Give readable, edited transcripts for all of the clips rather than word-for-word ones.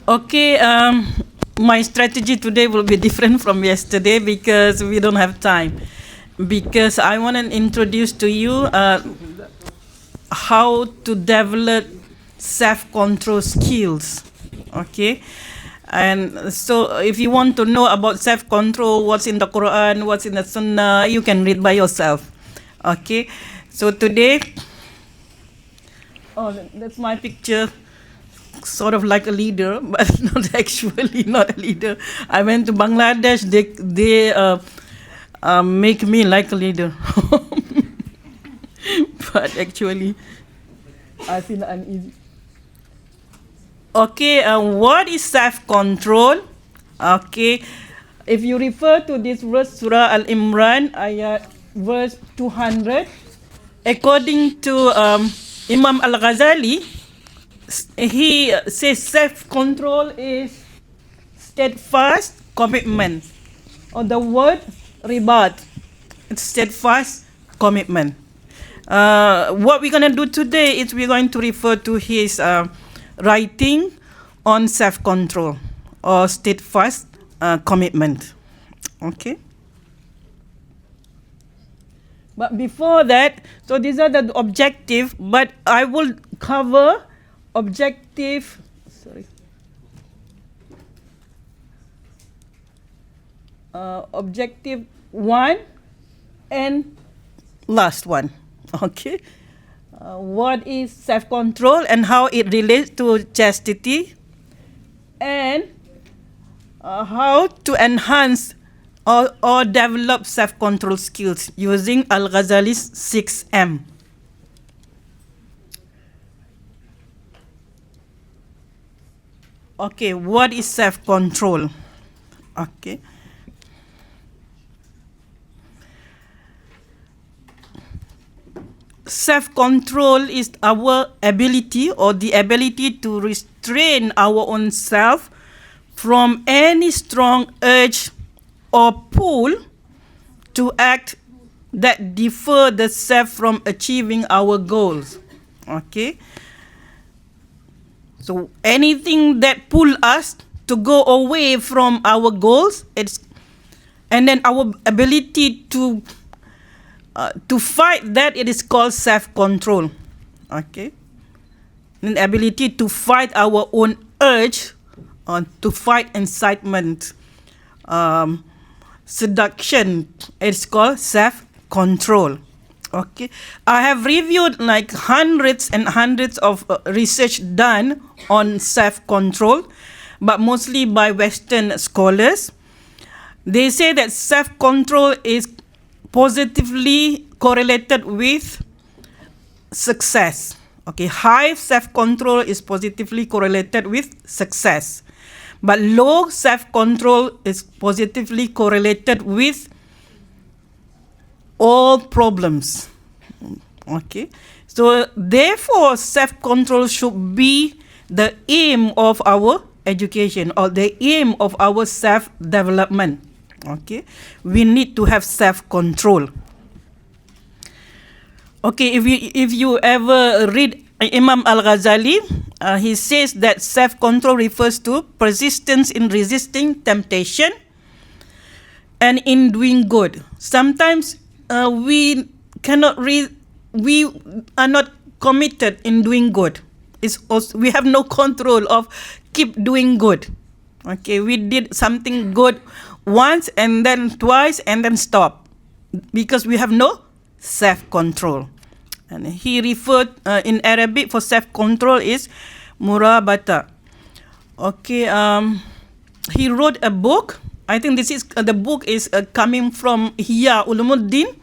Okay, my strategy today will be different from yesterday because we don't have time. Because I want to introduce to you how to develop self-control skills. Okay, and so if you want to know about self-control, what's in the Quran, what's in the Sunnah, you can read by yourself. Okay, so today, oh, that's my picture. Sort of like a leader, but not actually not a leader. I went to Bangladesh. They make me like a leader, but actually, I feel uneasy. Okay, what is self-control? Okay, if you refer to this verse, Surah Al-Imran, ayat verse 200, according to Imam Al-Ghazali, he says self-control is steadfast commitment. Or the word ribat, it's steadfast commitment. What we're going to do today is we're going to refer to his writing on self-control or steadfast commitment. Okay. But before that, so these are the objective, but I will cover objective, objective 1 and last one. Okay. What is self-control and how it relates to chastity, and how to enhance or develop self-control skills using Al-Ghazali's 6M. Okay, what is self-control? Okay. Self-control is our ability or the ability to restrain our own self from any strong urge or pull to act that defer the self from achieving our goals. Okay. So anything that pull us to go away from our goals, and then our ability to fight that, it is called self-control. Okay, and the ability to fight our own urge, to fight incitement, seduction, it's called self-control. Okay, I have reviewed like hundreds and hundreds of research done on self-control, but mostly by Western scholars. They say that self-control is positively correlated with success. Okay, high self-control is positively correlated with success, but low self-control is positively correlated with all problems. Okay, so therefore self-control should be the aim of our education or the aim of our self-development. Okay, we need to have self-control. Okay, if you ever read Imam Al-Ghazali, he says that self-control refers to persistence in resisting temptation and in doing good. Sometimes we are not committed in doing good. It's also, we have no control of keep doing good. Okay, we did something good once and then twice and then stop because we have no self-control. And he referred in Arabic for self-control is murabata. Okay, he wrote a book. I think this is the book is coming from Ihya Ulumuddin.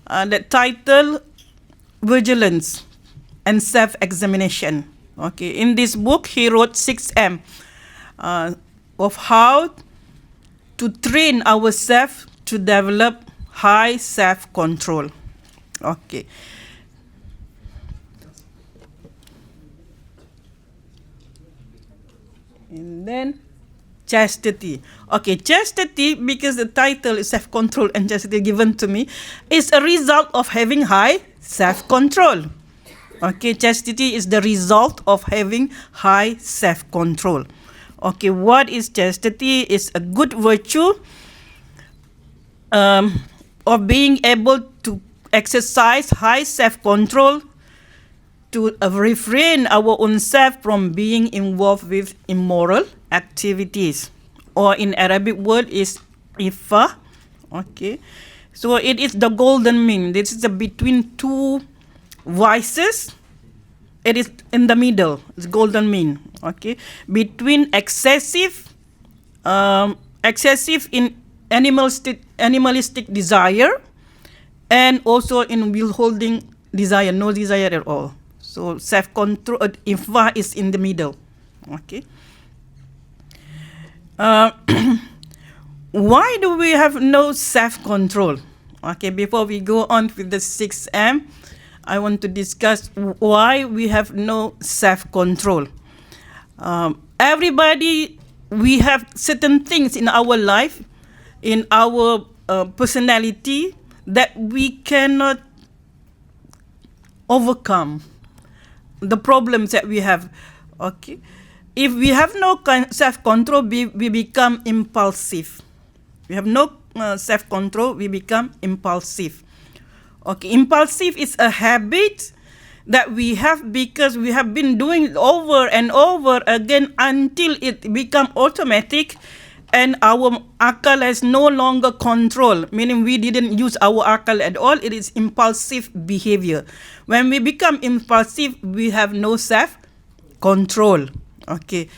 The title Vigilance and Self-Examination. Okay, in this book he wrote 6M of how to train ourselves to develop high self-control. Okay. And then chastity. Okay, chastity, because the title is self-control and chastity given to me, is a result of having high self-control. Okay, chastity is the result of having high self-control. Okay, what is chastity? Is a good virtue of being able to exercise high self-control to refrain our own self from being involved with immoral activities, or in Arabic word is ifa. Okay, so it is the golden mean. This is the between two vices. It is in the middle. It's golden mean. Okay, between excessive in animalistic desire, and also in withholding desire, no desire at all. So self-control, ifa is in the middle. Okay. Why do we have no self-control? Okay, before we go on with the 6M, I want to discuss why we have no self-control. Everybody, we have certain things in our life, in our personality, that we cannot overcome the problems that we have. Okay, if we have no self-control, we become impulsive. We have no self-control, we become impulsive. Okay, impulsive is a habit that we have because we have been doing it over and over again until it become automatic, and our akal has no longer control, meaning we didn't use our akal at all. It is impulsive behavior. When we become impulsive, we have no self-control. Okay.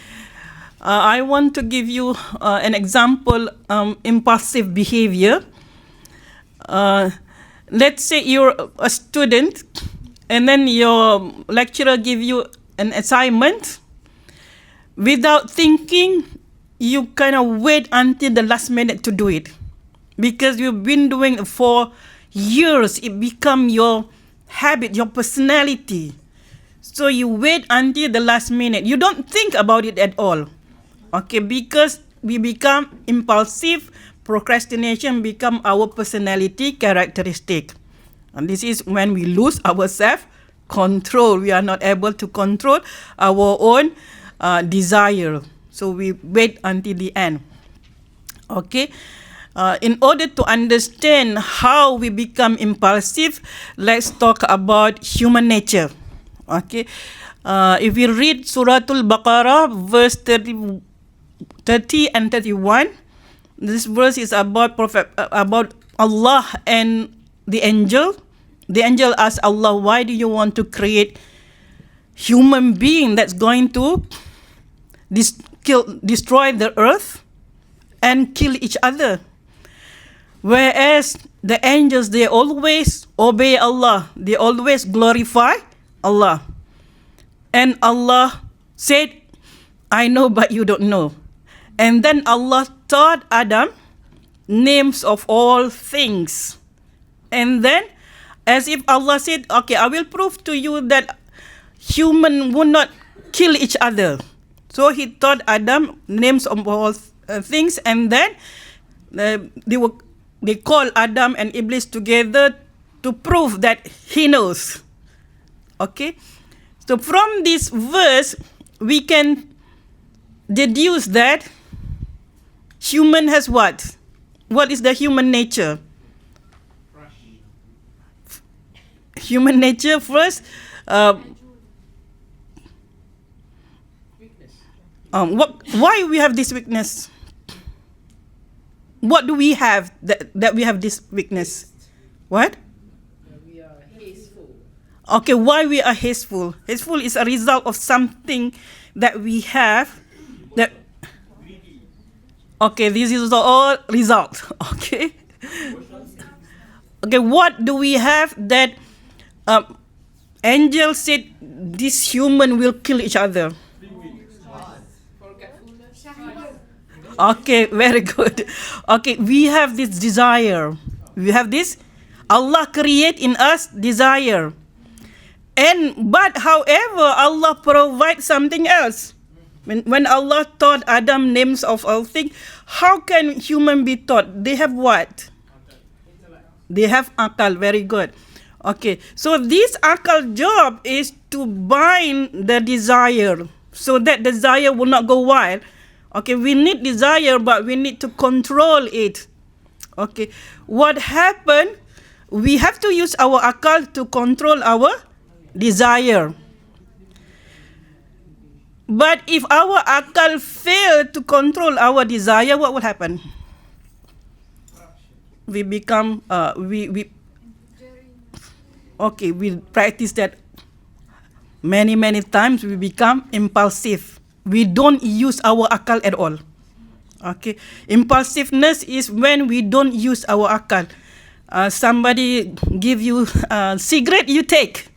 I want to give you an example, impulsive behavior. Let's say you're a student, and then your lecturer give you an assignment. Without thinking, you kind of wait until the last minute to do it. Because you've been doing it for years, it become your habit, your personality. So you wait until the last minute. You don't think about it at all. Okay, because we become impulsive, procrastination become our personality characteristic. And this is when we lose our self-control. We are not able to control our own desire. So we wait until the end. Okay. In order to understand how we become impulsive, let's talk about human nature. Okay. If we read Suratul Baqarah, verse 30 and 31, this verse is about about Allah and the angel. The angel asks Allah, why do you want to create human being that's going to destroy the earth and kill each other? Whereas the angels, they always obey Allah. They always glorify Allah. And Allah said, I know, but you don't know. And then Allah taught Adam names of all things. And then, as if Allah said, okay, I will prove to you that human would not kill each other. So he taught Adam names of all things, and then they call Adam and Iblis together to prove that he knows. Okay? So from this verse, we can deduce that human has what? What is the human nature? Human nature first. Why we have this weakness? What do we have that we have this weakness? What? We are hasteful. Okay, why we are hasteful? Hasteful is a result of something that we have that. Okay, this is all result. Okay. Okay, what do we have that angel said this human will kill each other? Okay, very good. Okay, we have this desire. We have this. Allah create in us desire. But however, Allah provide something else. When Allah taught Adam names of all things, how can human be taught? They have what? They have akal. Very good. Okay, so this akal job is to bind the desire so that desire will not go wild. Okay, we need desire, but we need to control it. Okay, what happened? We have to use our akal to control our desire. But if our akal fail to control our desire, what will happen? We become we practice that many times. We become impulsive. We don't use our akal at all. Okay, impulsiveness is when we don't use our akal. Somebody give you a cigarette, you take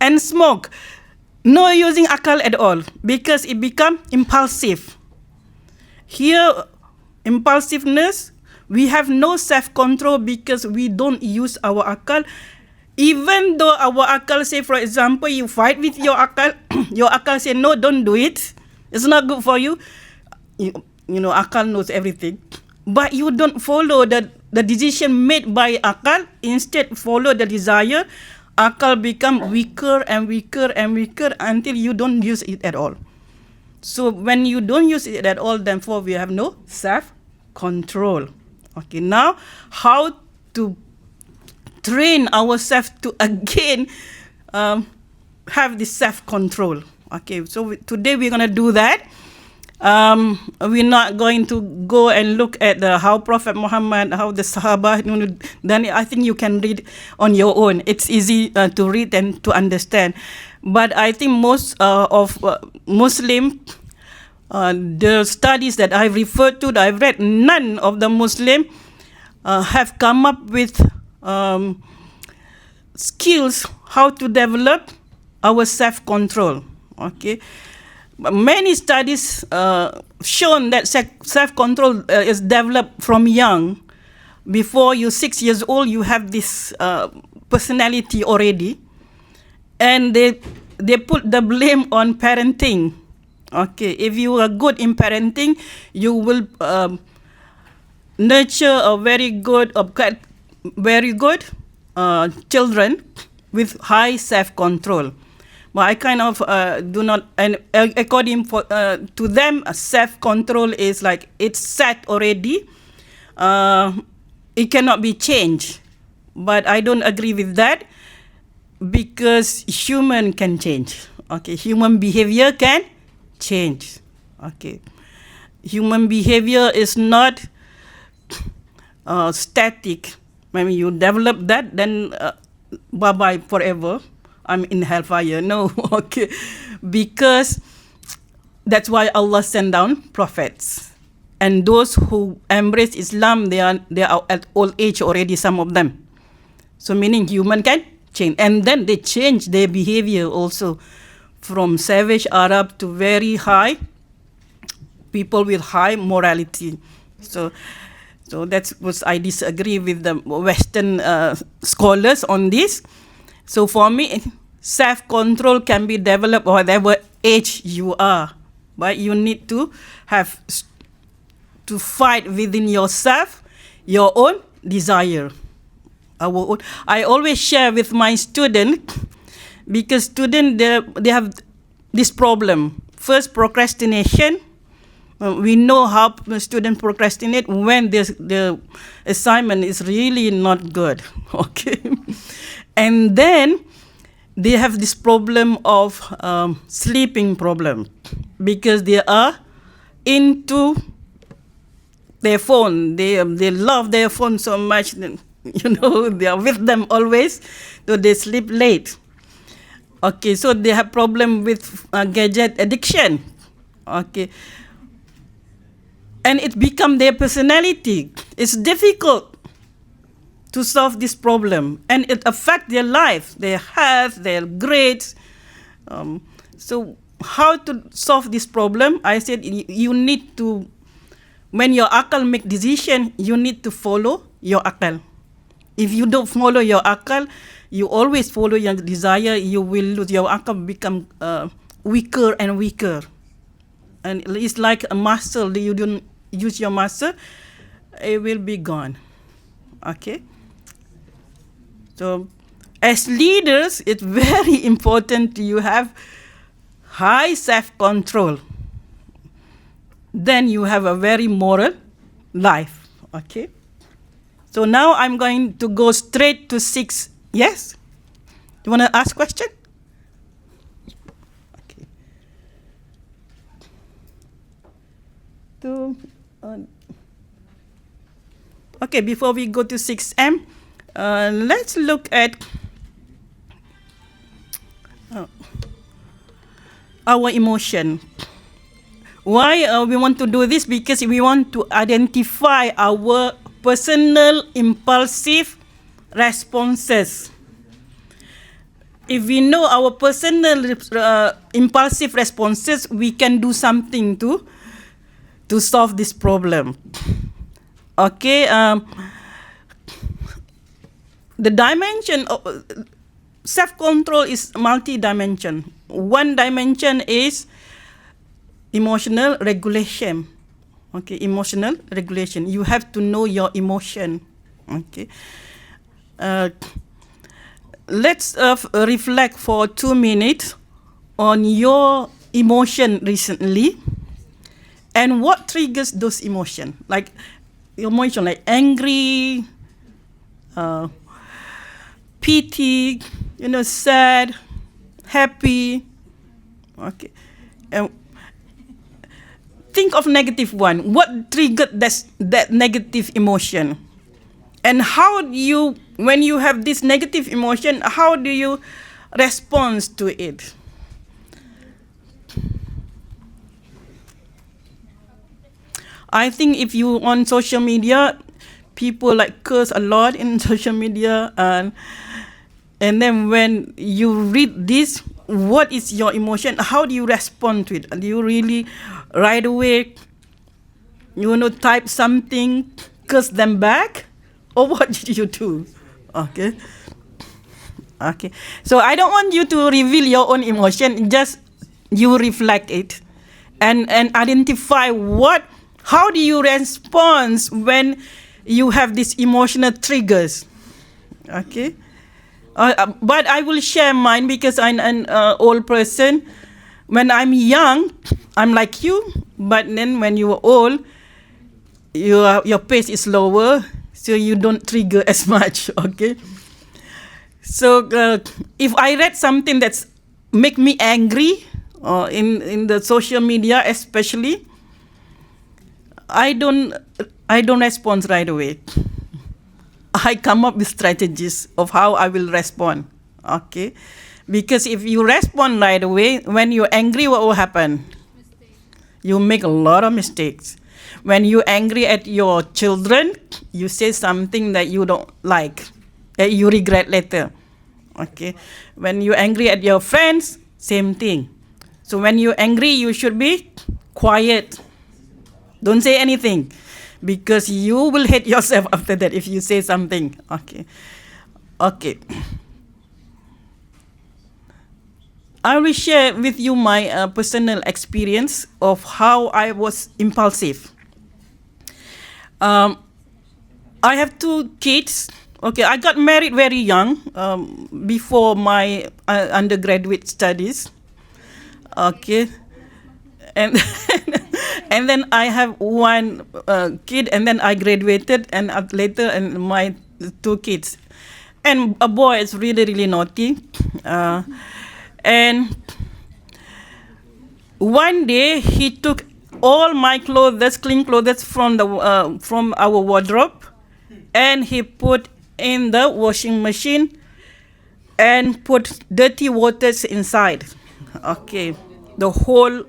and smoke, no using akal at all, because it become impulsive. Here, impulsiveness, we have no self-control because we don't use our akal. Even though our akal say, for example, you fight with your akal, your akal say, no, don't do it. It's not good for you. You know, akal knows everything. But you don't follow the decision made by akal. Instead, follow the desire. Akal become weaker and weaker and weaker until you don't use it at all. So when you don't use it at all, therefore we have no self-control. Okay, now how to train ourselves to again have this self-control. Okay, so today we're going to do that. We're not going to go and look at how Prophet Muhammad, how the Sahaba, then I think you can read on your own. It's easy to read and to understand. But I think most of Muslim, the studies that I've referred to, that I've read, none of the Muslim have come up with skills how to develop our self-control. Okay. Many studies shown that self-control is developed from young. Before you're 6 years old, you have this personality already, and they put the blame on parenting. Okay, if you are good in parenting, you will nurture a very good children with high self-control. But I kind of do not, and according to them, self-control is like it's set already. It cannot be changed. But I don't agree with that, because human can change. Okay, human behavior can change. Okay, human behavior is not static. When you develop that, then bye-bye forever. I'm in hellfire. No, okay. Because that's why Allah sent down prophets. And those who embrace Islam, they are at old age already, some of them. So meaning human can change. And then they change their behavior also, from savage Arab to very high people with high morality. So that's what I disagree with the Western scholars on this. So for me, self-control can be developed whatever age you are, but you need to have to fight within yourself your own desire. I always share with my students, because students they have this problem. First, procrastination. We know how students procrastinate when the assignment is really not good. Okay. And then they have this problem of sleeping problem, because they are into their phone. They love their phone so much, they are with them always, so they sleep late. Okay, so they have problem with gadget addiction. Okay. And it become their personality. It's difficult to solve this problem, and it affects their life, their health, their grades. So how to solve this problem? I said you need to, when your akal make decision, you need to follow your akal. If you don't follow your akal, you always follow your desire, you will lose. Your akal become weaker and weaker. And it's like a muscle. You don't use your muscle, it will be gone. Okay? So, as leaders, it's very important you have high self-control. then you have a very moral life. Okay. So now I'm going to go straight to 6. Yes? You want to ask question? Okay. Okay, before we go to 6M, let's look at our emotion. Why we want to do this? Because we want to identify our personal impulsive responses. If we know our personal impulsive responses, we can do something to solve this problem. Okay, the dimension of self-control is multi-dimension. One dimension is emotional regulation. Okay, emotional regulation. You have to know your emotion. Okay. Let's reflect for 2 minutes on your emotion recently and what triggers those emotions. Like emotion like angry, pity, sad, happy. Okay. Think of negative one. What triggered that negative emotion? And how do you, when you have this negative emotion, how do you respond to it? I think if you on social media, people like curse a lot in social media, and then when you read this, what is your emotion? How do you respond to it? Do you really right away, type something, curse them back, or what did you do? Okay. Okay. So I don't want you to reveal your own emotion. Just you reflect it, and identify how do you respond when you have these emotional triggers. Okay. But I will share mine because I'm an old person. When I'm young, I'm like you. But then when you are old, your pace is lower, so you don't trigger as much. Okay. So if I read something that's make me angry, in the social media especially, I don't respond right away. I come up with strategies of how I will respond. Okay, because if you respond right away, when you're angry, what will happen? You make a lot of mistakes. When you're angry at your children, you say something that you don't like, that you regret later. Okay, when you're angry at your friends, same thing. So when you're angry, you should be quiet. Don't say anything, because you will hate yourself after that if you say something. Okay. Okay. I will share with you my personal experience of how I was impulsive. I have 2 kids. Okay, I got married very young, before my undergraduate studies. Okay. And and then I have 1 kid, and then I graduated, and later and my 2 kids, and a boy is really, really naughty, and one day he took all my clothes, clean clothes from our wardrobe, and he put in the washing machine and put dirty waters inside. Okay, the whole.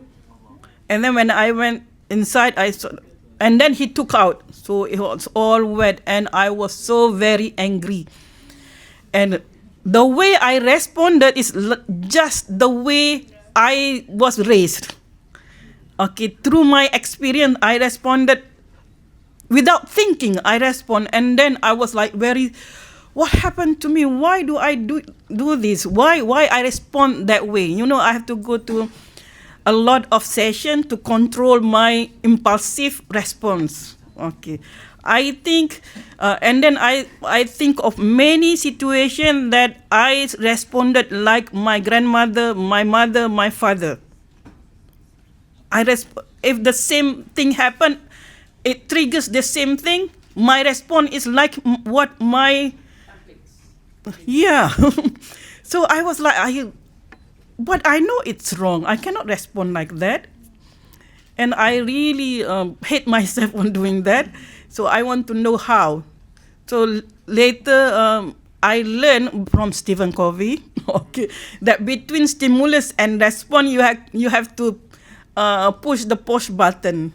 And then when I went inside, I saw, and then he took out, so it was all wet, and I was so very angry. And the way I responded is just the way I was raised. Okay, through my experience, I responded without thinking. I respond, and then I was like, what happened to me? Why do I do this? Why I respond that way? I have to go to a lot of session to control my impulsive response. Okay, I think, and then I think of many situations that I responded like my grandmother, my mother, my father. if the same thing happen, it triggers the same thing. My response is like what my yeah. So I was like, but I know it's wrong. I cannot respond like that, and I really hate myself on doing that. So I want to know how. So later, I learned from Stephen Covey, okay, that between stimulus and response, you have to push the pause button,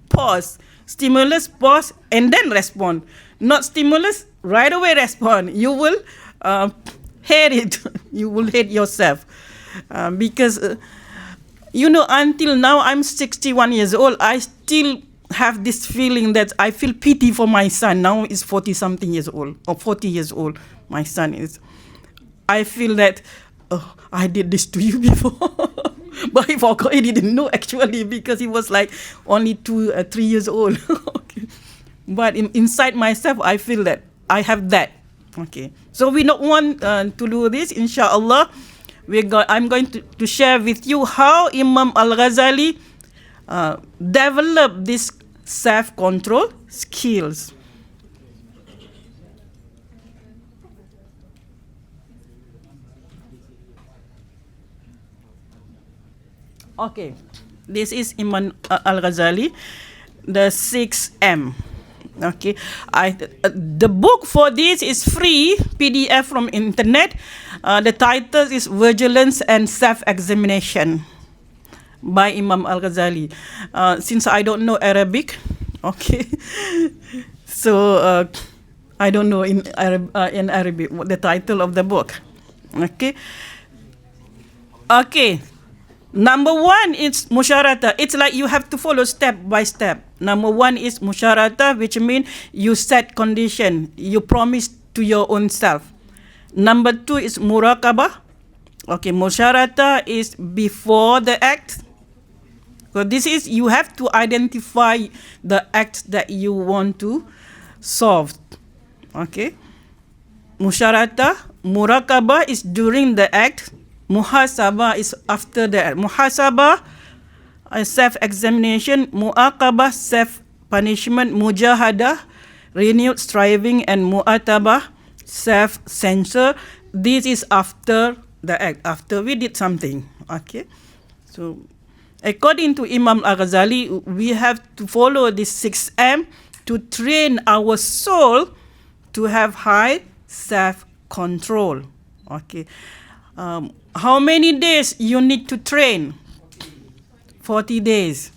pause, stimulus, pause, and then respond. Not stimulus, right away respond. You will hate it. You will hate yourself because until now I'm 61 years old. I still have this feeling that I feel pity for my son. Now he's 40 something years old, or 40 years old. My son is. I feel that I did this to you before. But he forgot, he didn't know actually, because he was like only 2 3 years old. Okay. But inside myself, I feel that I have that. Okay. So we don't want to do this, inshallah. I'm going to share with you how Imam Al-Ghazali developed this self-control skills. Okay, this is Imam Al-Ghazali, the 6M. Okay, the book for this is free, PDF from internet. The title is Vigilance and Self-Examination by Imam Al-Ghazali. Since I don't know Arabic, okay, so I don't know in Arabic what the title of the book. Okay. Okay. Number 1 is musyaratah. It's like you have to follow step by step. Number 1 is musyaratah, which means you set condition. You promise to your own self. Number 2 is muraqabah. Okay, musyaratah is before the act. So this is, you have to identify the act that you want to solve. Okay. Musyaratah, muraqabah is during the act. Muhasabah is after that. Muhasabah, self-examination. Mu'aqabah, self-punishment. Mujahadah, renewed striving. And mu'atabah, self-censor. This is after the act, after we did something. Okay. So, according to Imam Al-Ghazali, we have to follow this 6M to train our soul to have high self-control. Okay. How many days you need to train? 40 days.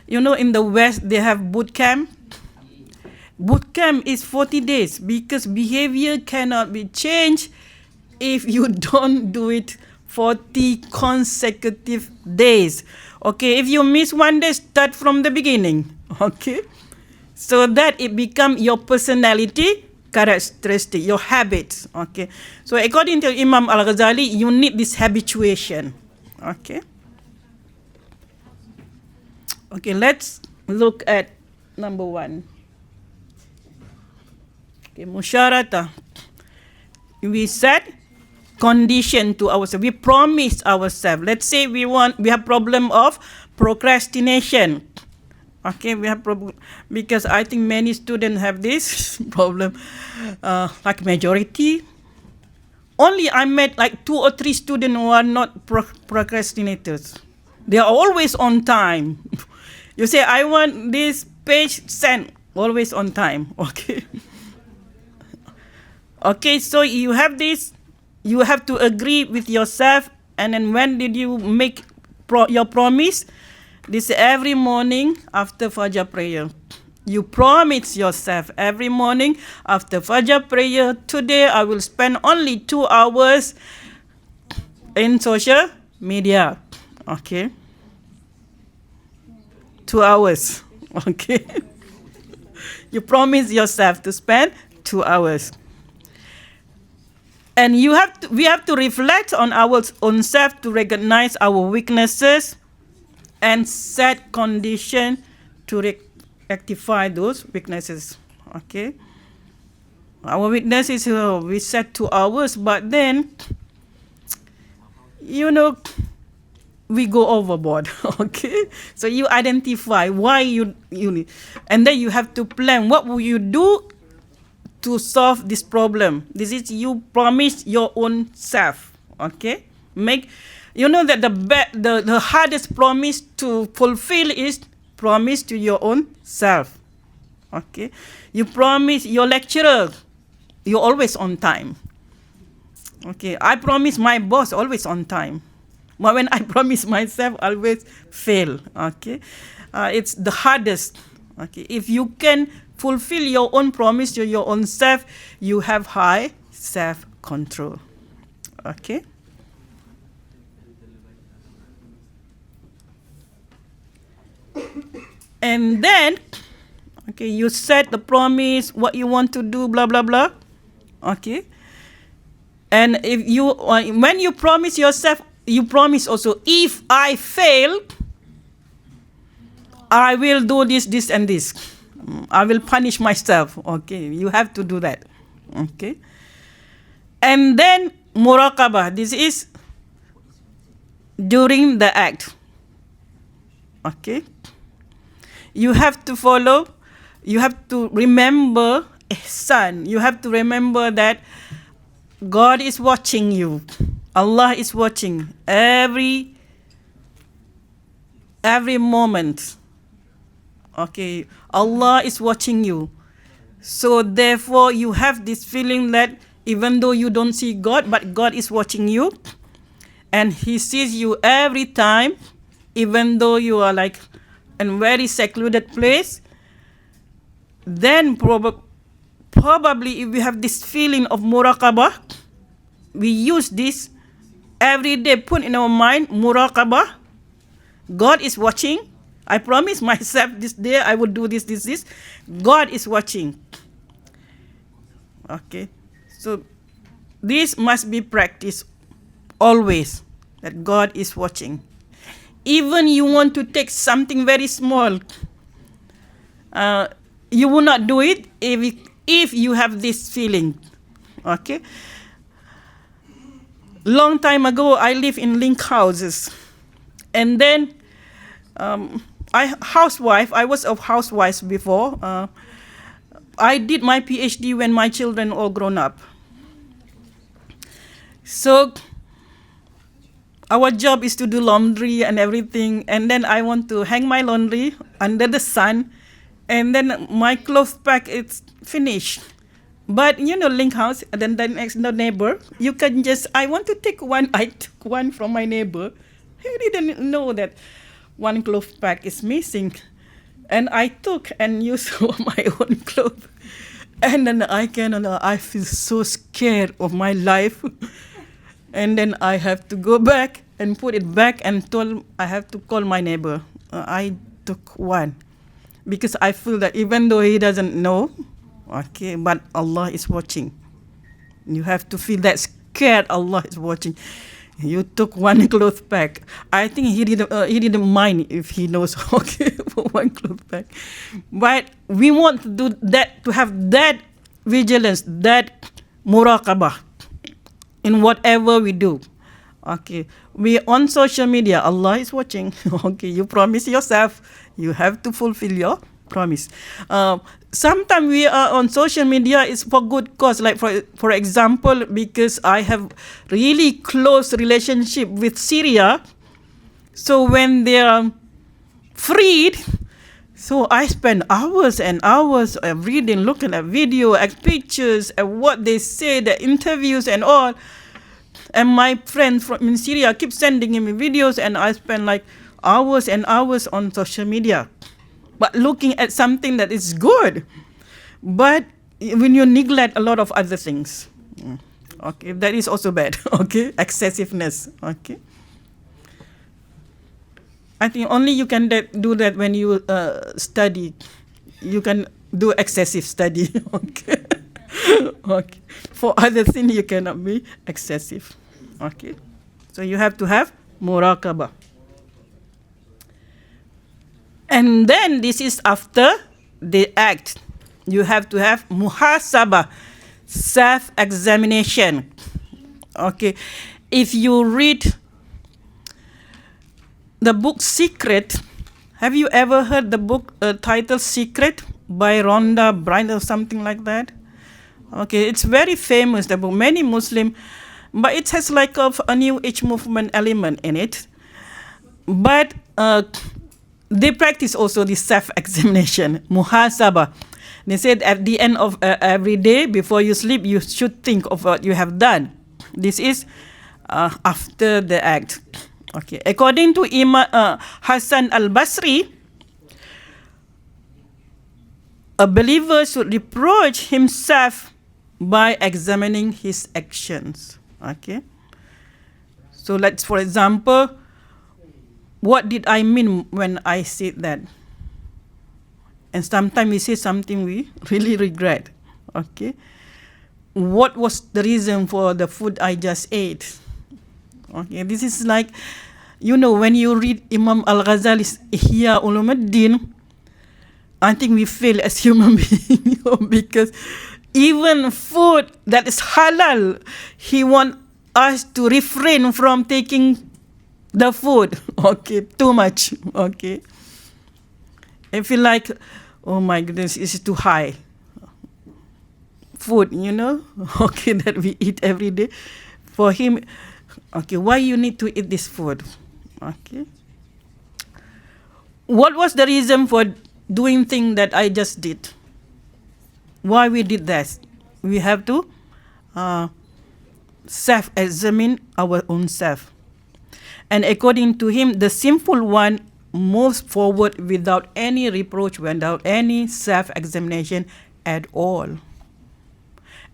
In the West, they have boot camp. Boot camp is 40 days because behavior cannot be changed if you don't do it 40 consecutive days. Okay, if you miss one day, start from the beginning. Okay, so that it become your personality characteristic, your habits. Okay, so according to Imam Al-Ghazali, you need this habituation. Okay. Okay, let's look at number 1. Okay, musyaratah. We set condition to ourselves. We promise ourselves. Let's say we have problem of procrastination. Okay, we have problem because I think many students have this problem. Like majority, only I met like 2 or 3 students who are not procrastinators. They are always on time. You say, I want this page sent, always on time. Okay. Okay, so you have this, you have to agree with yourself. And then when did you make your promise? This every morning after Fajr prayer. You promise yourself every morning after Fajr prayer, today I will spend only 2 hours in social media. Okay. 2 hours. Okay. You promise yourself to spend 2 hours. And we have to reflect on our own self to recognize our weaknesses and set condition to rectify those weaknesses. Okay. Our weakness is we set 2 hours, but then we go overboard. Okay, so you identify why you need, and then you have to plan what will you do to solve this problem. This is you promise your own self. Okay, make you know that the hardest promise to fulfill is promise to your own self. Okay, you promise your lecturer you're always on time. Okay, I promise my boss always on time. But when I promise myself, I always fail. Okay, it's the hardest. Okay, if you can fulfill your own promise to your own self, you have high self-control. Okay. And then, okay, you set the promise, what you want to do, blah, blah, blah. Okay. And if you, when you promise yourself, you promise also, if I fail, I will do this, this, and this. I will punish myself. Okay, you have to do that. Okay. And then muraqabah. This is during the act. Okay. You have to follow. You have to remember ihsan. You have to remember that God is watching you. Allah is watching every moment. Okay, Allah is watching you. So therefore you have this feeling that even though you don't see God, but God is watching you. And He sees you every time, even though you are like in a very secluded place. Then probably if we have this feeling of muraqabah, we use this every day, put in our mind, muraqabah. God is watching. I promise myself this day I will do this, this, this. God is watching. Okay. So this must be practiced always, that God is watching. Even you want to take something very small, you will not do it if you have this feeling. Okay. Long time ago, I lived in link houses, and then I was a housewife before. I did my PhD when my children all grown up. So our job is to do laundry and everything, and then I want to hang my laundry under the sun, and then my clothes pack is finished. But you know, link house, and then the next door neighbor, you can just, I want to take one, I took one from my neighbor. He didn't know that one clothes pack is missing. And I took and used my own clothes. And then I feel so scared of my life. And then I have to go back and put it back and I have to call my neighbor. I took one. Because I feel that even though he doesn't know, okay, but Allah is watching. You have to feel that scared Allah is watching. You took one cloth pack. I think he didn't mind if he knows, okay, for one cloth pack. But we want to do that, to have that vigilance, that muraqabah in whatever we do. Okay, we on social media, Allah is watching. Okay, you promise yourself, you have to fulfill your promise. Sometimes we are on social media is for good cause. Like for example, because I have really close relationship with Syria, so when they are freed, so I spend hours and hours reading, looking at video, at pictures, at what they say, the interviews and all. And my friends from in Syria keep sending me videos, and I spend like hours and hours on social media. But looking at something that is good, but when you neglect a lot of other things, okay, that is also bad. Okay, excessiveness. Okay, I think only you can do that when you study. You can do excessive study. Okay, okay. For other things, you cannot be excessive. Okay, so you have to have muraqabah. And then this is after the act. You have to have muhasabah, self-examination. Okay, if you read the book Secret. Have you ever heard the book titled Secret by Rhonda Byrne or something like that? Okay, it's very famous, the book. Many Muslim, but it has like a new age movement element in it. But they practice also the self-examination, muhasabah. They said at the end of every day before you sleep, you should think of what you have done. This is after the act. Okay, according to Imam Hassan al-Basri, a believer should reproach himself by examining his actions. Okay, so let's, for example, what did I mean when I said that? And sometimes we say something we really regret. Okay, what was the reason for the food I just ate? Okay, this is like, when you read Imam Al-Ghazali's Ihya Ulumuddin, I think we fail as human beings because even food that is halal, he wants us to refrain from taking the food. Okay, too much. Okay, I feel like, oh my goodness, it's too high. Food, okay, that we eat every day. For him, okay, why you need to eat this food? Okay. What was the reason for doing thing that I just did? Why we did that? We have to self-examine our own self. And according to him, the sinful one moves forward without any reproach, without any self-examination at all.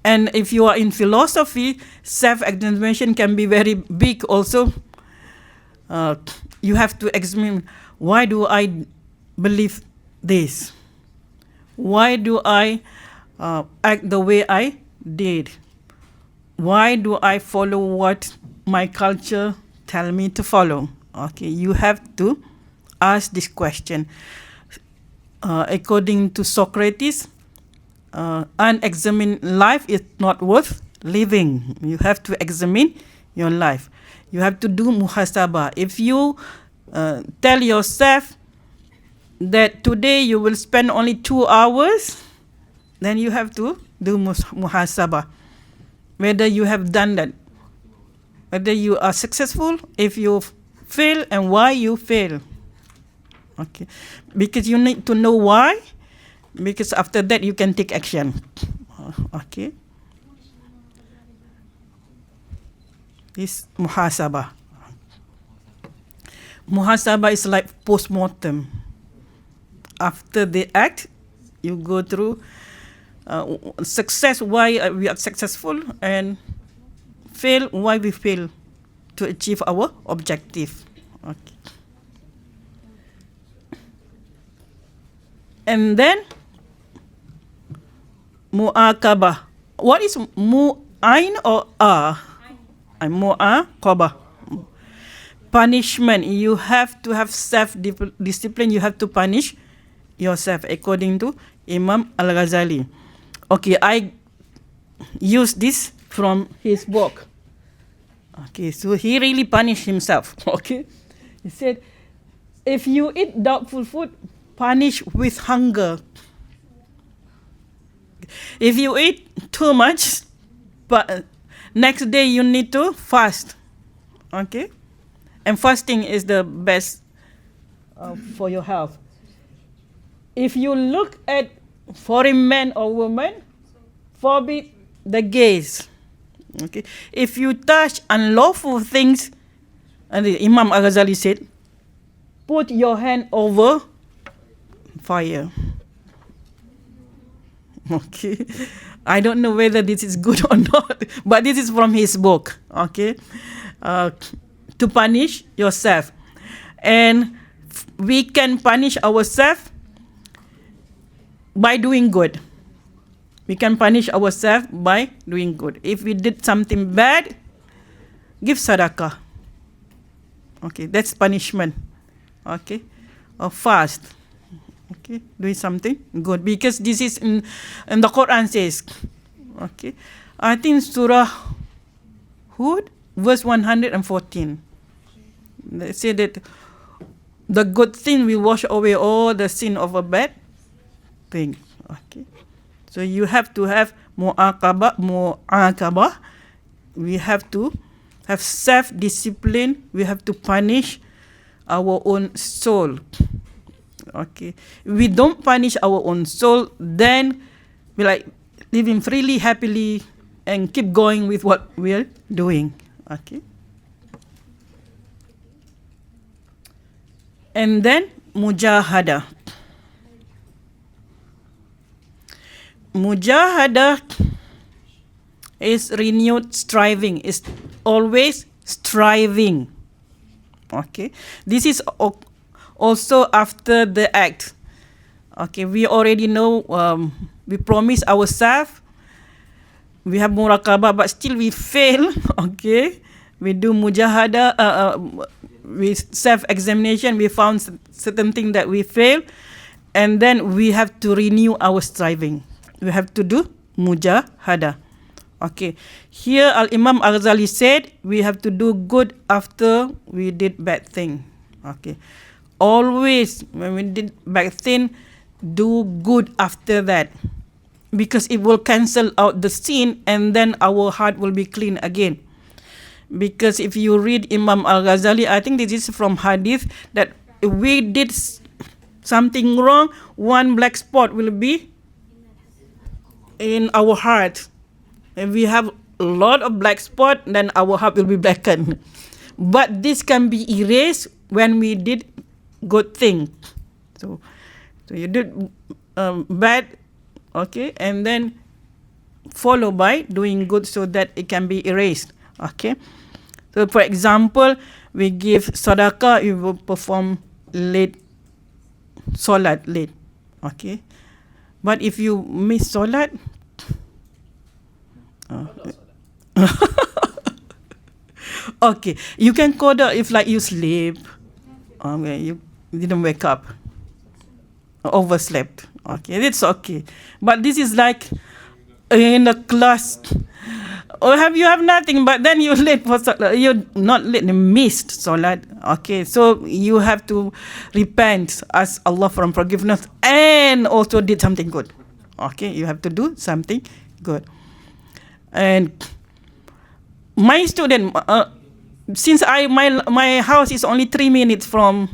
And if you are in philosophy, self-examination can be very big also. You have to examine, why do I believe this? Why do I act the way I did? Why do I follow what my culture tell me to follow? Okay, you have to ask this question. According to Socrates, unexamined life is not worth living. You have to examine your life. You have to do muhasabah. If you tell yourself that today you will spend only 2 hours, then you have to do muhasabah. Whether you have done that, whether you are successful, if you fail, and why you fail. Okay, because you need to know why, because after that you can take action. Okay, this muhasabah. Muhasabah is like post-mortem. After the act, you go through success, why we are successful, and fail, why we fail to achieve our objective. Okay. And then mu'aqabah. What is mu'ain or mu'aqabah? Punishment. You have to have self-discipline. You have to punish yourself according to Imam Al-Ghazali. Okay, I use this from his book. Okay, so he really punished himself. Okay, he said, if you eat doubtful food, punish with hunger. If you eat too much, but next day you need to fast. Okay, and fasting is the best for your health. If you look at foreign men or women, forbid the gaze. Okay, if you touch unlawful things, and Imam Al-Ghazali said, put your hand over fire. Okay, I don't know whether this is good or not, but this is from his book. Okay, to punish yourself, and we can punish ourselves by doing good. We can punish ourselves by doing good. If we did something bad, give sadaqah. Okay, that's punishment. Okay, or fast. Okay, doing something good, because this is in the Quran says. Okay, I think Surah Hud, verse 114. They say that the good thing will wash away all the sin of a bad thing. Okay. So you have to have mu'aqabah. We have to have self-discipline. We have to punish our own soul. Okay. If we don't punish our own soul, then we like living freely, happily, and keep going with what we're doing. Okay. And then mujahadah. Mujahadah is renewed striving. Is always striving. Okay. This is also after the act. Okay. We already know. We promise ourselves. We have muraqabah, but still we fail. Okay. We do mujahadah. With self-examination, we found certain things that we fail, and then we have to renew our striving. We have to do mujahadah. Okay. Here, Imam Al-Ghazali said we have to do good after we did bad thing. Okay. Always, when we did bad thing, do good after that, because it will cancel out the sin, and then our heart will be clean again. Because if you read Imam Al-Ghazali, I think this is from hadith, that if we did something wrong, one black spot will be in our heart. If we have a lot of black spot, then our heart will be blackened. But this can be erased when we did good thing. So you did bad, okay, and then follow by doing good so that it can be erased. Okay. So for example, we give sadaqah, we will perform late, solat late. Okay. But if you miss solat, okay, you can qada if like you sleep, okay, you didn't wake up, overslept. Okay, it's okay. But this is like in a class, or you have nothing, but then you're late for salat. You're not late, you missed salat. Okay, so you have to repent, ask Allah for forgiveness, and also did something good. Okay, you have to do something good. And my student, since my house is only 3 minutes from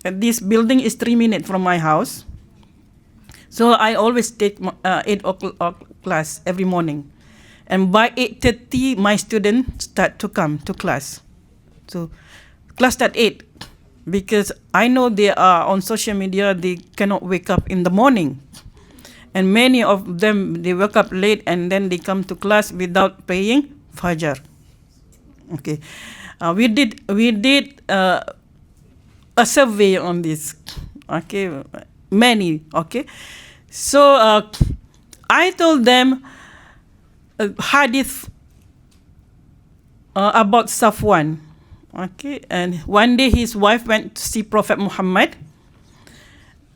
this building, is 3 minutes from my house, so I always take 8 o'clock class every morning. And by 8:30, my students start to come to class. So class start 8, because I know they are on social media, they cannot wake up in the morning. And many of them, they wake up late and then they come to class without praying Fajr. Okay. We did a survey on this. Okay. Many. Okay. So I told them hadith about Safwan. Okay. And one day his wife went to see Prophet Muhammad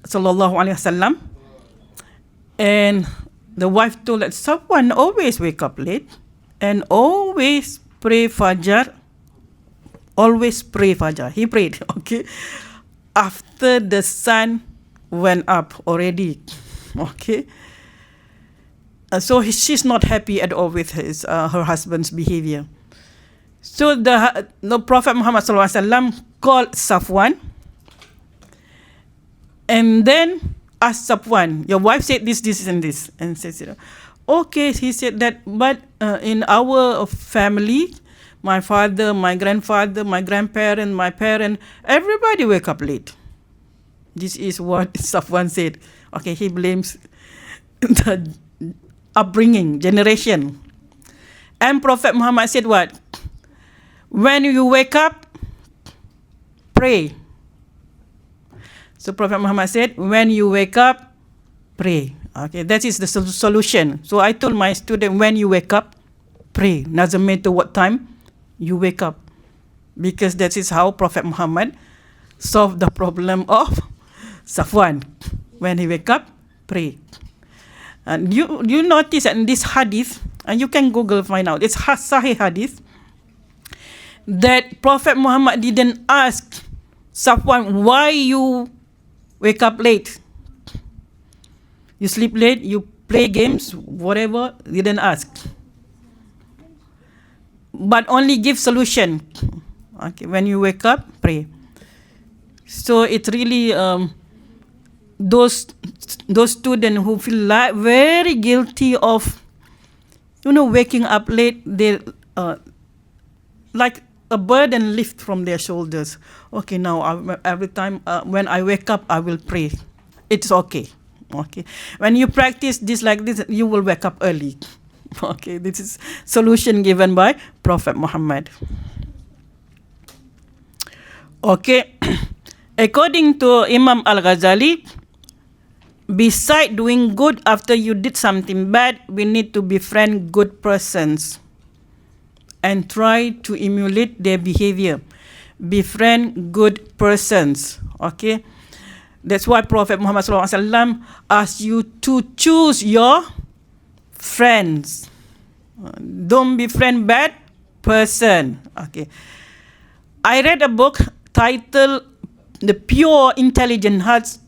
sallallahu alaihi wasallam, and the wife told that Safwan always wake up late and always pray Fajr. Always pray Fajr. He prayed. Okay. After the sun went up already. Okay. So she's not happy at all with her husband's behavior. So the Prophet Muhammad sallallahu alaihi wasallam called Safwan, and then asked Safwan, your wife said this, and this, and says, okay, he said that, but in our family, my father, my grandfather, my grandparent, my parent, everybody wake up late. This is what Safwan said. Okay, he blames the upbringing, generation. And Prophet Muhammad said what? When you wake up, pray. So Prophet Muhammad said, when you wake up, pray. Okay, that is the solution. So I told my student, when you wake up, pray. Doesn't matter what time you wake up, because that is how Prophet Muhammad solved the problem of Safwan. When he wake up, pray. And you notice that in this hadith, and you can Google find out, it's Sahih hadith, that Prophet Muhammad didn't ask Safwan, why you wake up late? You sleep late, you play games, whatever, didn't ask. But only give solution. Okay, when you wake up, pray. So it really, those students who feel like very guilty of, waking up late, they like a burden lift from their shoulders. Okay, now every time when I wake up, I will pray. It's okay. Okay, when you practice this like this, you will wake up early. Okay, this is solution given by Prophet Muhammad. Okay, according to Imam Al-Ghazali, beside doing good after you did something bad, we need to befriend good persons and try to emulate their behavior. Befriend good persons. Okay, that's why Prophet Muhammad SAW asked you to choose your friends. Don't befriend bad person. Okay, I read a book titled "The Pure Intelligent Hearts."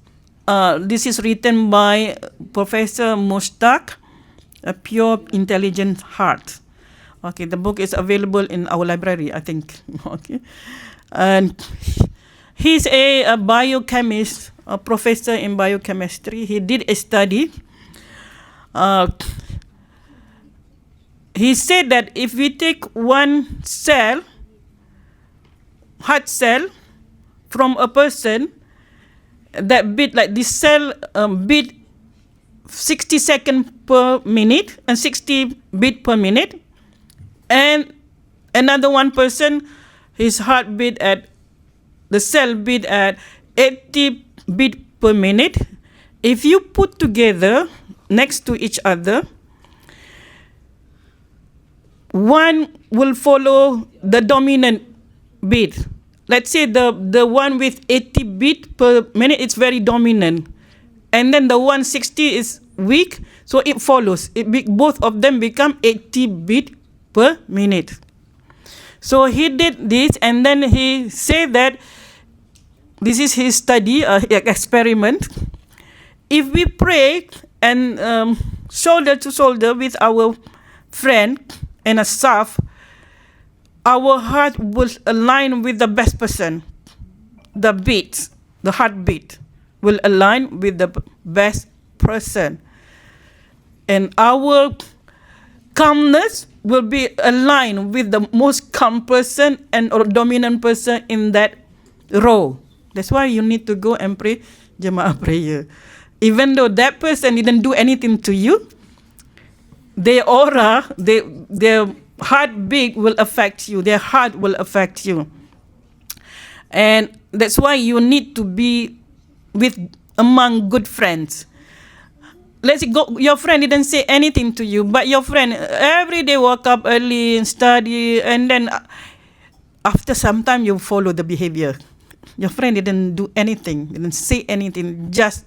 This is written by Professor Mushtaq, A Pure Intelligent Heart. Okay, the book is available in our library, I think. Okay, and he's a biochemist, a professor in biochemistry. He did a study. He said that if we take one cell, heart cell, from a person, that beat, like this cell beat 60 seconds per minute and 60 beat per minute, and another one person, his heart beat at, the cell beat at 80 beat per minute. If you put together next to each other, one will follow the dominant beat. Let's say the one with 80 beat per minute, it's very dominant. And then the 160 is weak, so it follows. Both of them become 80 beat per minute. So he did this, and then he said that this is his study, experiment. If we pray and shoulder to shoulder with our friend and a staff, our heart will align with the best person. The beat, the heartbeat, will align with the best person. And our calmness will be aligned with the most calm person and or dominant person in that row. That's why you need to go and pray Jamaah prayer. Even though that person didn't do anything to you, their aura, their heartbeat will affect you. Their heart will affect you. And that's why you need to be among good friends. Let's go, your friend didn't say anything to you, but your friend every day woke up early and study, and then after some time you follow the behavior. Your friend didn't do anything, didn't say anything, just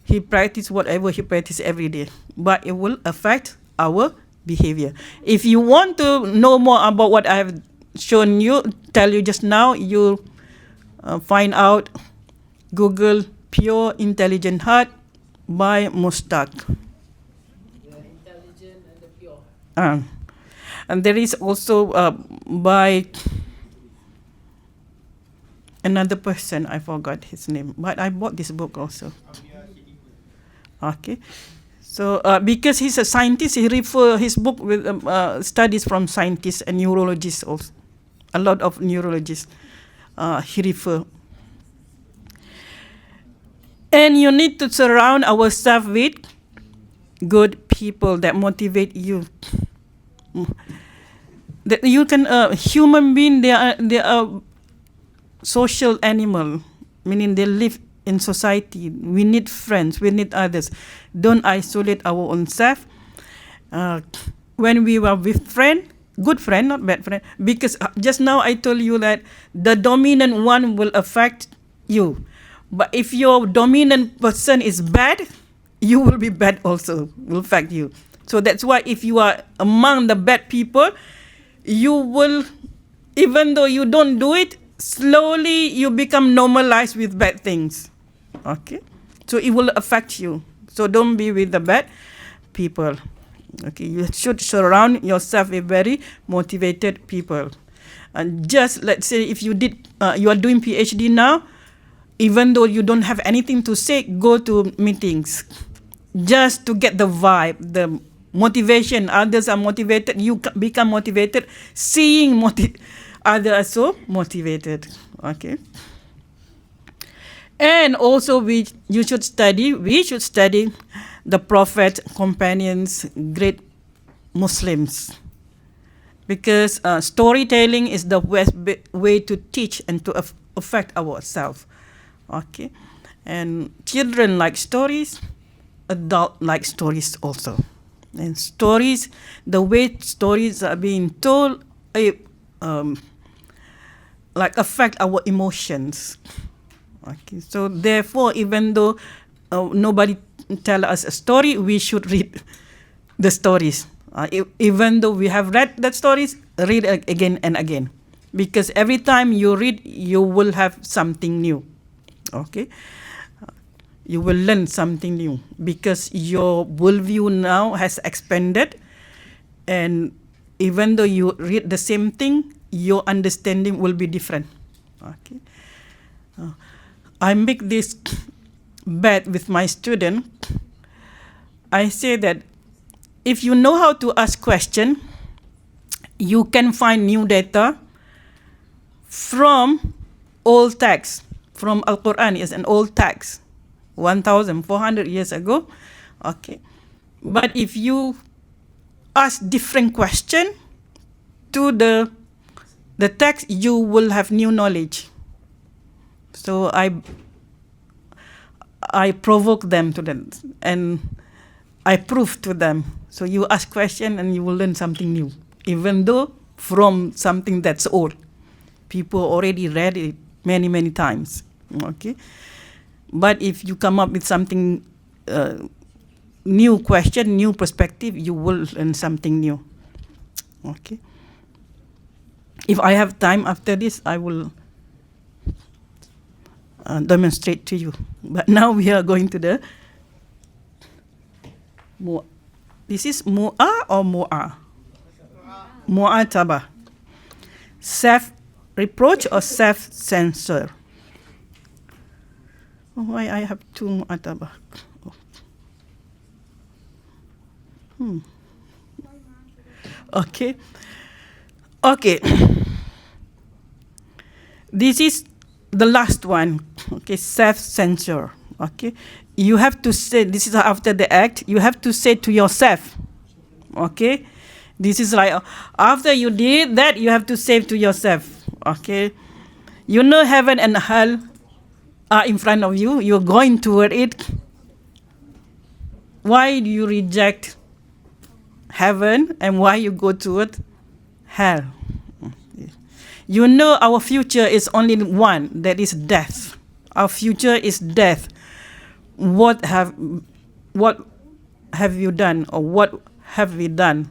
he practiced whatever he practiced every day, but it will affect our behavior. If you want to know more about what I have shown you, tell you just now, you find out, Google Pure Intelligent Heart by Mushtaq. The intelligent and the pure. And there is also by another person, I forgot his name, but I bought this book also. Okay, so because he's a scientist, he refer his book with studies from scientists and neurologists also. A lot of neurologists he refer. And you need to surround ourselves with good people that motivate you. That you can human being, they are social animal, meaning they live in society. We need friends, we need others. Don't isolate our own self. When we were with friend, good friend, not bad friend, because just now I told you that the dominant one will affect you. But if your dominant person is bad, you will be bad also, will affect you. So that's why if you are among the bad people, you will, even though you don't do it, slowly you become normalized with bad things. Okay, so it will affect you. So don't be with the bad people. Okay, you should surround yourself with very motivated people. And just let's say if you are doing PhD now, even though you don't have anything to say, go to meetings just to get the vibe, the motivation. Others are motivated, you become motivated. Seeing others are so motivated. Okay. And also we should study the Prophet, companions, great Muslims. Because storytelling is the best way to teach and to affect ourselves. Okay. And children like stories, adults like stories also. And stories, the way stories are being told, like affect our emotions. Okay, so therefore, even though nobody tell us a story, we should read the stories. Even though we have read that stories, read again and again, because every time you read, you will have something new. Okay, you will learn something new because your worldview now has expanded, and even though you read the same thing, your understanding will be different. Okay. I make this bet with my student. I say that if you know how to ask question, you can find new data from old text. From Al-Quran is an old text, 1,400 years ago. Okay, but if you ask different question to the text, you will have new knowledge. So I provoke them to them, and I prove to them. So you ask question and you will learn something new, even though from something that's old. People already read it many, many times. Okay, but if you come up with something new question, new perspective, you will learn something new. Okay. If I have time after this, I will demonstrate to you. But now we are going to the this is mu'a or mu'a? Mu'ataba. Self-reproach or self-censor? Why I have two mu'ataba? Okay. Okay. This is the last one. Okay, self-censor. Okay, you have to say, this is after the act, you have to say to yourself. Okay, this is like after you did that, you have to say to yourself. Okay, you know heaven and hell are in front of you, you're going toward it. Why do you reject heaven and why you go toward hell? You know our future is only one, that is death. Our future is death. What have you done, or what have we done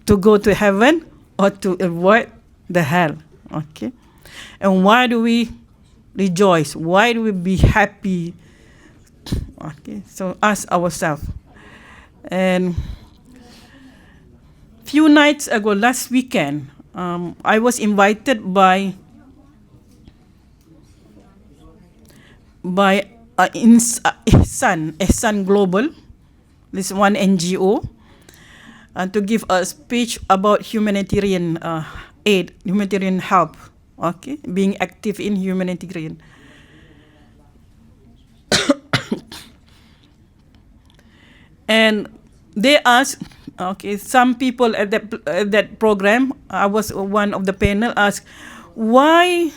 to go to heaven or to avoid the hell? Okay, and why do we rejoice? Why do we be happy? Okay, so ask ourselves. And few nights ago, last weekend, I was invited by Ihsan Global, this one NGO, to give a speech about humanitarian aid, humanitarian help. Okay, being active in humanitarian. And they asked, okay, some people at that program, I was one of the panel, asked, why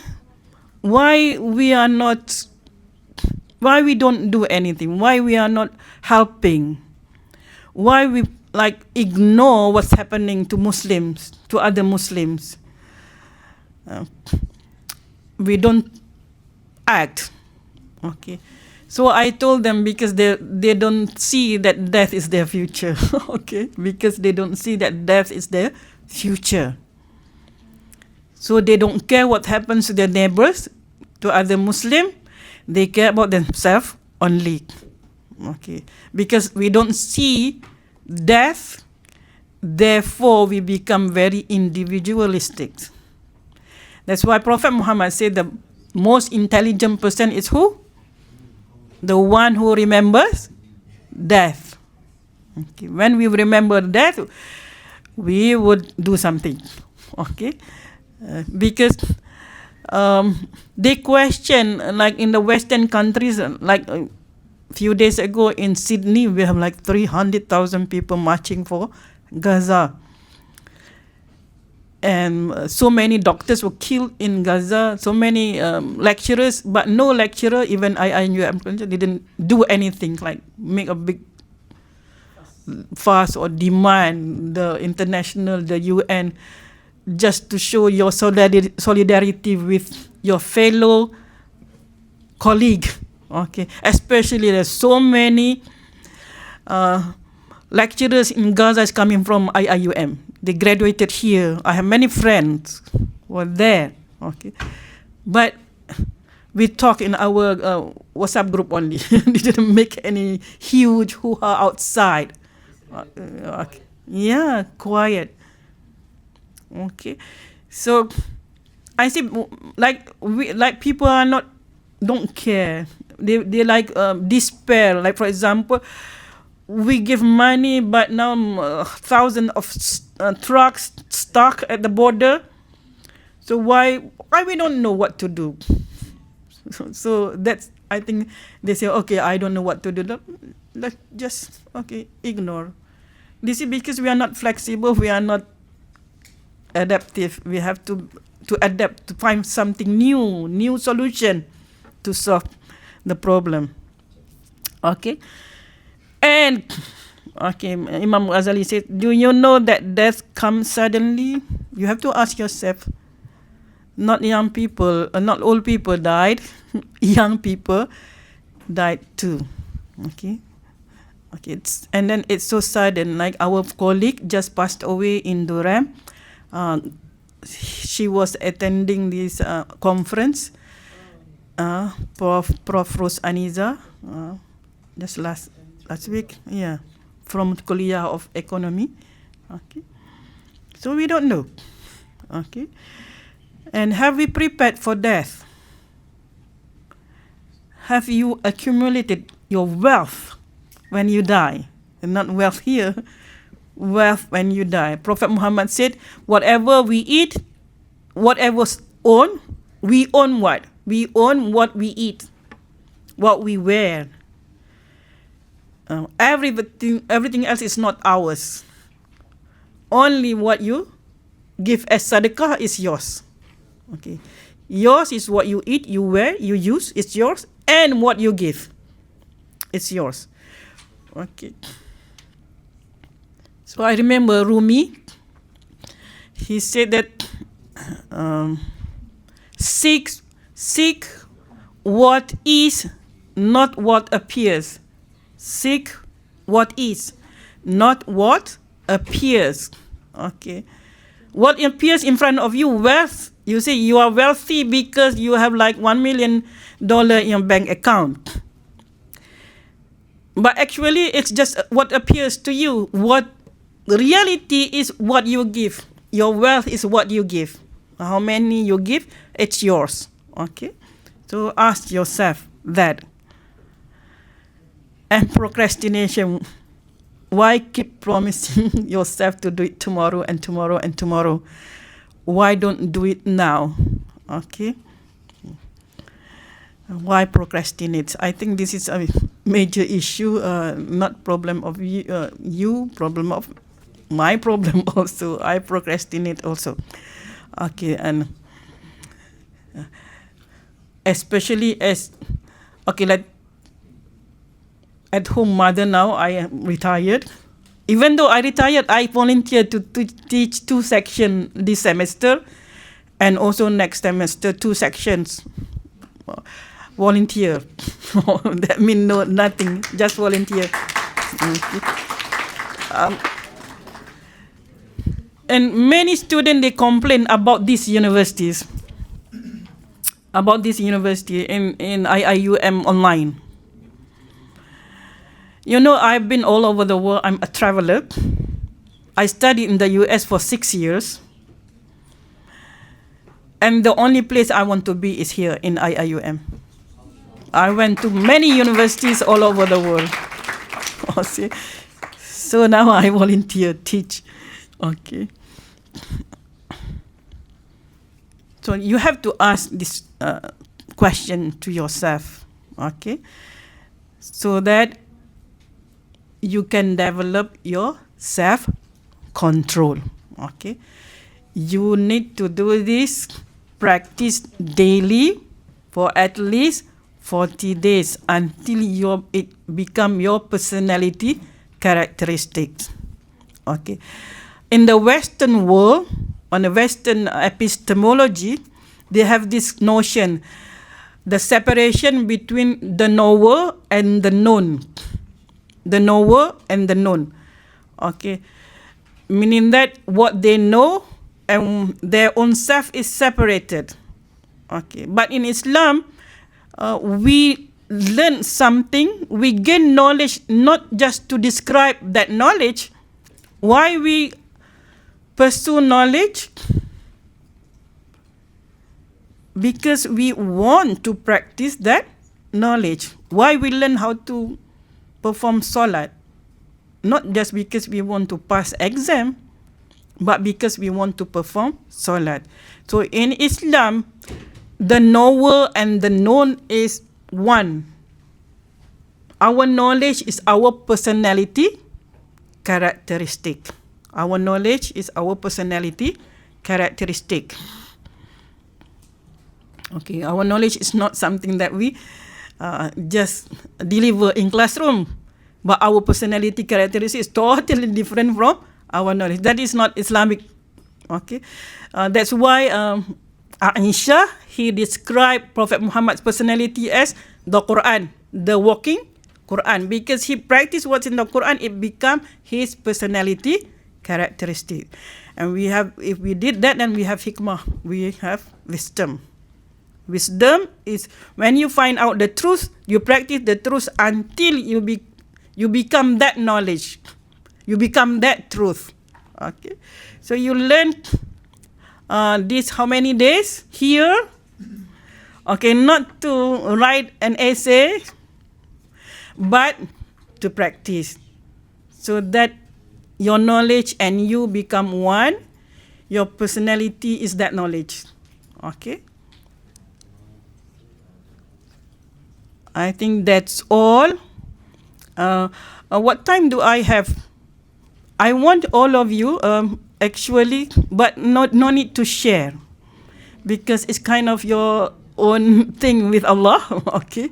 we don't do anything, why we are not helping, why we like ignore what's happening to Muslims, to other Muslims. We don't act. Okay, so I told them, because they don't see that death is their future. Okay, because they don't see that death is their future. So they don't care what happens to their neighbors, to other Muslim. They care about themselves only. Okay, because we don't see death, therefore we become very individualistic. That's why Prophet Muhammad said the most intelligent person is who? The one who remembers death. Okay. When we remember death, we would do something. Okay, because they question, like in the Western countries, like a few days ago in Sydney, we have like 300,000 people marching for Gaza. And so many doctors were killed in Gaza, so many lecturers, but no lecturer, even IIUM, didn't do anything like make a big fuss or demand the international, the UN, just to show your solidarity with your fellow colleague. Okay, especially there's so many lecturers in Gaza is coming from IIUM. They graduated here. I have many friends who are there. Okay, but we talk in our WhatsApp group only. We didn't make any huge hoo-ha outside. Okay. Yeah, quiet. Okay, so I see like people are don't care. They like despair. Like for example, we give money, but now thousands of trucks stuck at the border. So why we don't know what to do? So that's, I think they say, okay, I don't know what to do. Let's just ignore. This is because we are not flexible. We are not adaptive. We have to adapt, to find something new solution to solve the problem. Okay. And Imam Ghazali said, do you know that death comes suddenly? You have to ask yourself. Not young people, not old people died. Young people died too. Okay. And then it's so sudden. Like our colleague just passed away in Durham. She was attending this conference. Prof. Ros Aniza, just last week, yeah, from Kuliah of Economy. Okay, so we don't know. Okay, and have we prepared for death? Have you accumulated your wealth when you die? And not wealth here, wealth when you die. Prophet Muhammad said, whatever we eat, whatever's own, we own what? We own what we eat, what we wear. Everything else is not ours. Only what you give as sadaqah is yours. Okay, yours is what you eat, you wear, you use. It's yours, and what you give, it's yours. Okay. So I remember Rumi. He said that seek what is, not what appears. Seek what is, not what appears. Okay. What appears in front of you, wealth. You say you are wealthy because you have like $1 million in your bank account. But actually, it's just what appears to you. What reality is what you give. Your wealth is what you give. How many you give, it's yours. Okay? So ask yourself that. And procrastination. Why keep promising yourself to do it tomorrow and tomorrow and tomorrow? Why don't do it now? Okay? Why procrastinate? I think this is a major issue, not problem of you, problem of my problem also. I procrastinate also. Okay, and especially as, like at home mother now, I am retired. Even though I retired, I volunteered to teach 2 sections this semester, and also next semester 2 sections. Volunteer. That means nothing, just volunteer. And many students, they complain about these universities, about this university in IIUM online. You know, I've been all over the world. I'm a traveler. I studied in the US for 6 years. And the only place I want to be is here in IIUM. I went to many universities all over the world. Oh, see? So now I volunteer, teach. Okay. So you have to ask this question to yourself, okay? So that you can develop your self-control, okay? You need to do this practice daily for at least 40 days until it become your personality characteristics, okay? In the Western world, on the Western epistemology, they have this notion, the separation between the knower and the known. The knower and the known. Okay. Meaning that what they know and their own self is separated. Okay. But in Islam, we learn something, we gain knowledge not just to describe that knowledge. Why we pursue knowledge? Because we want to practice that knowledge. Why we learn how to perform salat? Not just because we want to pass exam, but because we want to perform salat. So in Islam, the knower and the known is one. Our knowledge is our personality characteristic. Our knowledge is our personality characteristic. Okay, our knowledge is not something that we just deliver in classroom, but our personality characteristic is totally different from our knowledge. That is not Islamic. Okay, that's why Aisha, he described Prophet Muhammad's personality as the Quran, the walking Quran, because he practiced what's in the Quran, it become his personality characteristic. And we have, if we did that, then we have hikmah, we have wisdom. Wisdom is when you find out the truth, you practice the truth until you become that knowledge. You become that truth. Okay. So you learn this how many days? Here. Okay, not to write an essay, but to practice. So that your knowledge and you become one. Your personality is that knowledge. Okay. I think that's all. What time do I have? I want all of you actually, but no need to share, because it's kind of your own thing with Allah. Okay.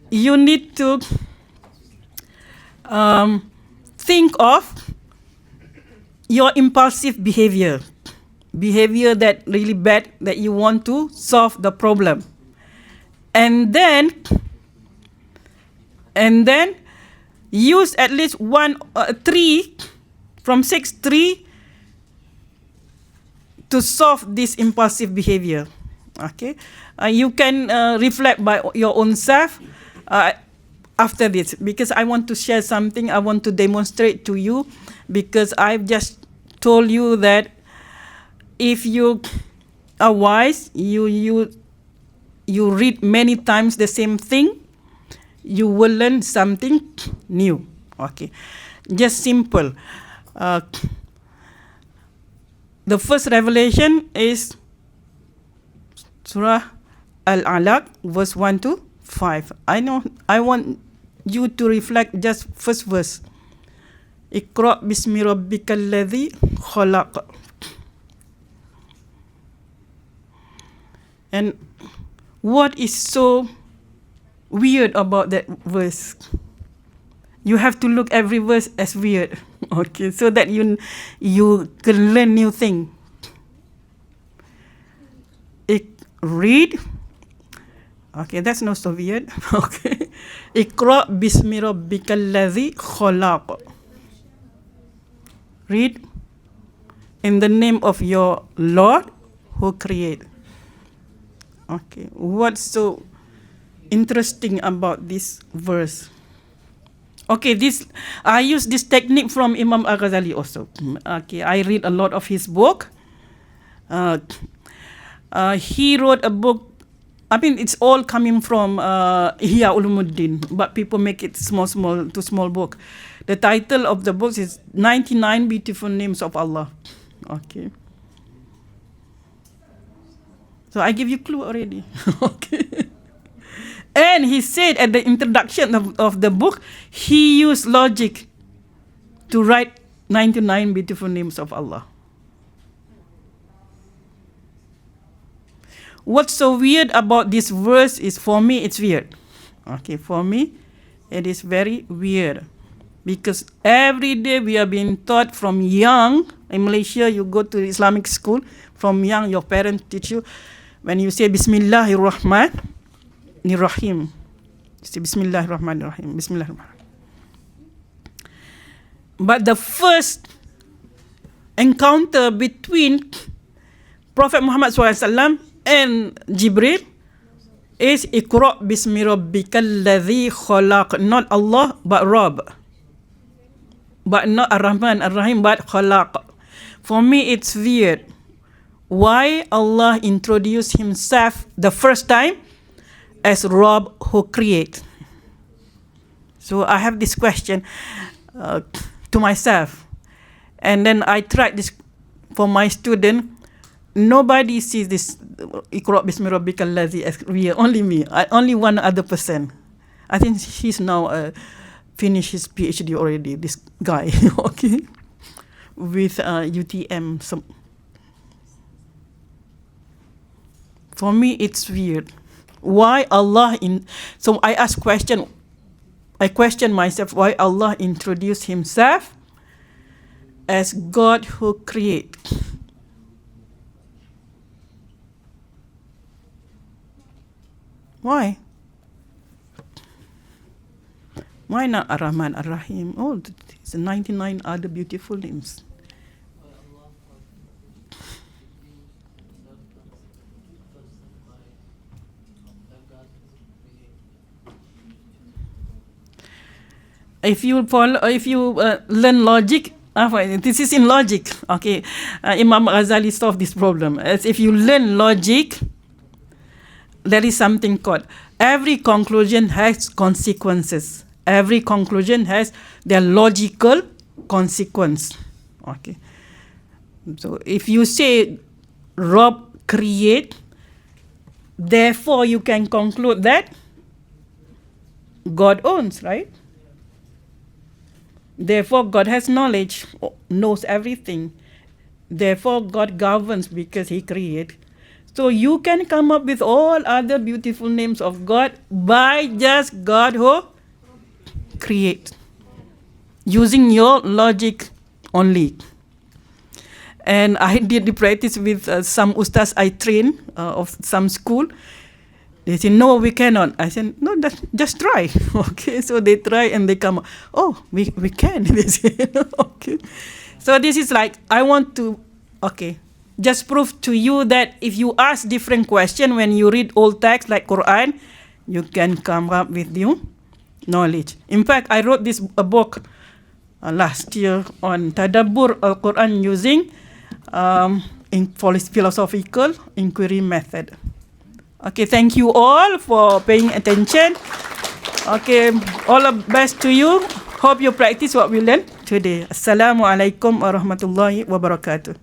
You need to think of your impulsive behavior that really bad, that you want to solve the problem. And then use at least 3 from 6 3 to solve this impulsive behavior. Okay, you can reflect by your own self after this, because I want to share something. I want to demonstrate to you, because I've just told you that if you are wise, you read many times the same thing, you will learn something new. Okay, just simple. The first revelation is Surah Al-Alaq, verse 1 to 5. I want you to reflect just first verse. Iqra bismi rabbikal ladzi khalaq. And what is so weird about that verse? You have to look every verse as weird, okay, so that you can learn new thing. Read. Okay, that's not so weird. Okay. Iqra bismi rabbikal ladzi khalaq. Read in the name of your Lord who create. Okay, what's so interesting about this verse? Okay, this I use this technique from Imam Al-Ghazali also. Okay, I read a lot of his book. He wrote a book. I mean, it's all coming from Ihya Ulumuddin, but people make it small book. The title of the book is 99 Beautiful Names of Allah. Okay. So I give you clue already. Okay. And he said at the introduction of the book, he used logic to write 99 beautiful names of Allah. What's so weird about this verse is, for me, it's weird. Okay, for me, it is very weird. Because every day we are being taught from young, in Malaysia, you go to Islamic school, from young, your parents teach you, when you say Bismillahirrahmanirrahim, say Bismillahirrahmanirrahim, Bismillahirrahmanirrahim. But the first encounter between Prophet Muhammad SAW and Jibril is Iqra' bismi rabbikal ladzi khalaq. Not Allah, but Rabb. But not Ar-Rahman, Ar-Rahim, but Khalaq. For me, it's weird. Why Allah introduced himself the first time as Rabb who create? So I have this question to myself. And then I tried this for my student. Nobody sees this Iqra' bismi rabbikal ladzi as real. Only me. Only one other person. I think he's now finished his PhD already, this guy. Okay. With UTM. For me, it's weird. Why Allah so I question myself why Allah introduced himself as God who create. Why? Why not Ar-Rahman, Ar-Rahim? Oh, it's 99 other beautiful names. If you learn logic, this is in logic. Okay, Imam Ghazali solved this problem. As if you learn logic, there is something called every conclusion has consequences. Every conclusion has their logical consequence. Okay. So if you say Rob create, therefore you can conclude that God owns, right? Therefore God has knowledge, knows everything. Therefore God governs because he created. So you can come up with all other beautiful names of God by just God who create, using your logic only. And I did the practice with some ustas I train of some school. They say, no, we cannot. I said, no, just try. Okay, so they try and they come, oh, we can. They say, okay. So this is like, I want to, okay, just prove to you that if you ask different question when you read old text like Quran, you can come up with new knowledge. In fact, I wrote this a book last year on Tadabbur al-Quran using in philosophical inquiry method. Okay, thank you all for paying attention. Okay, all the best to you. Hope you practice what we learned today. Assalamu Alaikum warahmatullahi wabarakatuh.